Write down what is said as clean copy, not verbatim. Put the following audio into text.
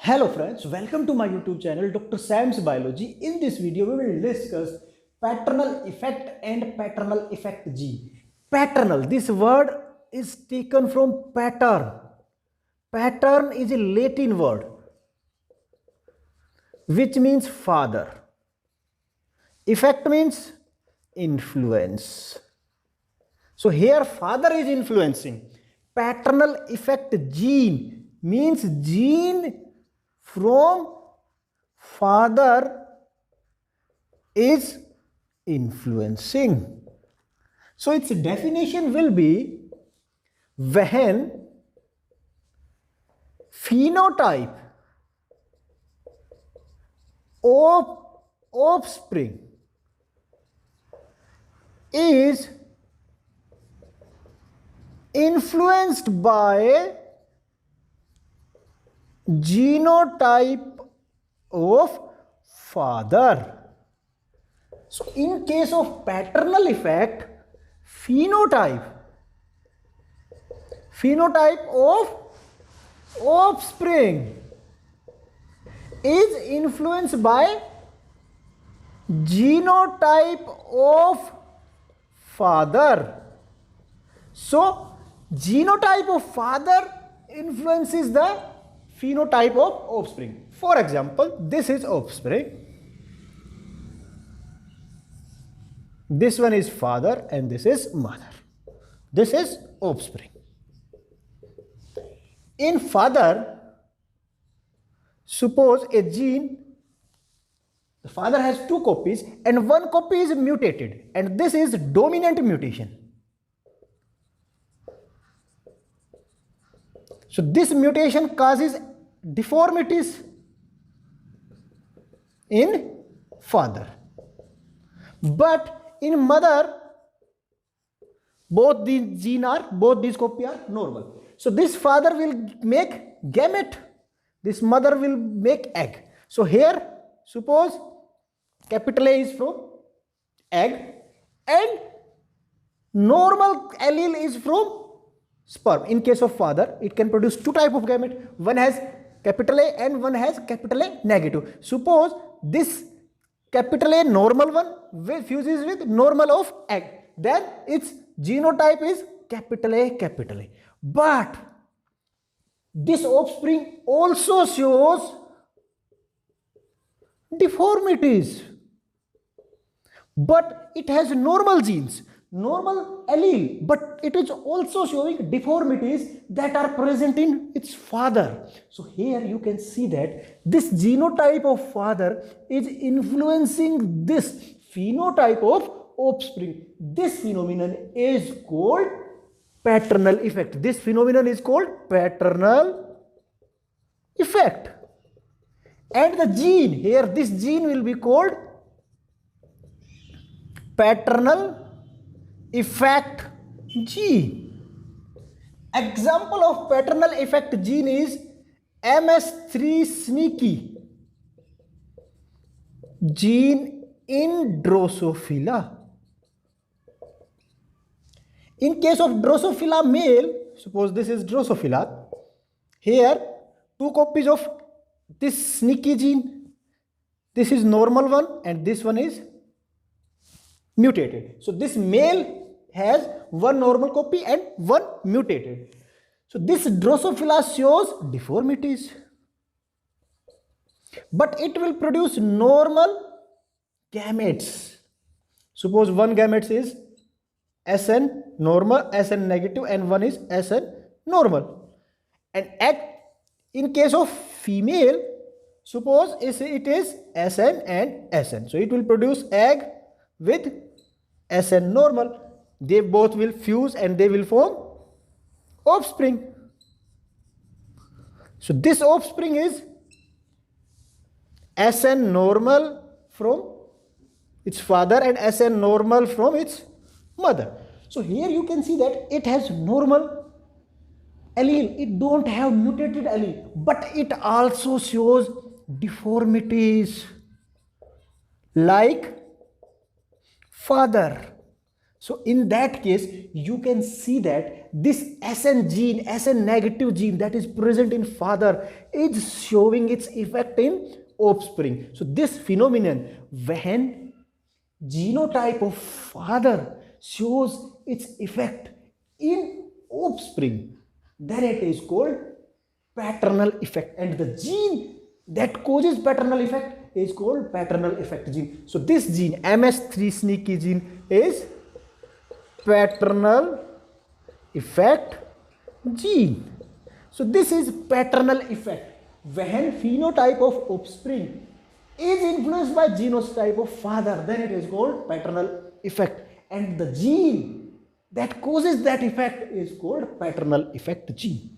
Hello friends, welcome to my YouTube channel Dr. Sam's Biology. In this video, we will discuss paternal effect and paternal effect gene. Paternal, this word is taken from pattern. Pattern is a Latin word which means father. Effect means influence. So here father is influencing. Paternal effect gene means gene from father is influencing. So its definition will be when phenotype of offspring is influenced by genotype of father. So in case of paternal effect, phenotype of offspring is influenced by genotype of father. So genotype of father influences the phenotype of offspring. For example, this is offspring, this one is father, and this is mother. This is offspring. In father, suppose a gene, the father has two copies and one copy is mutated, and this is dominant mutation. So this mutation causes deformities in father. But in mother, both these copy are normal. So this father will make gamete, this mother will make egg. So here, suppose capital A is from egg and normal allele is from sperm. In case of father, it can produce two types of gamete. One has capital A and one has capital A negative. Suppose this capital A normal one fuses with normal of egg, then its genotype is capital A, capital A. But this offspring also shows deformities, but it has normal genes, normal allele, but it is also showing deformities that are present in its father. So here you can see that this genotype of father is influencing this phenotype of offspring. This phenomenon is called paternal effect. This phenomenon is called paternal effect. And the gene, here this gene will be called paternal effect gene. Example of paternal effect gene is MS3 SNCY gene in Drosophila. In case of Drosophila male, suppose this is Drosophila, here two copies of this SNCY gene, this is normal one and this one is mutated. So this male has one normal copy and one mutated. So this Drosophila shows deformities, but it will produce normal gametes. Suppose one gamete is SN normal, SN negative, and one is SN normal. And in case of female, suppose it is SN and SN. So it will produce egg with SN normal. They both will fuse and they will form offspring. So this offspring is SN normal from its father and SN normal from its mother. So here you can see that it has normal allele, it don't have mutated allele, but it also shows deformities like father. So in that case, you can see that this SN gene, SN negative gene that is present in father is showing its effect in offspring. So this phenomenon, when genotype of father shows its effect in offspring, then it is called paternal effect, and the gene that causes paternal effect is called paternal effect gene. So this gene MS3 sneaky gene is paternal effect gene. So this is paternal effect when phenotype of offspring is influenced by genotype of father, then it is called paternal effect, and the gene that causes that effect is called paternal effect gene.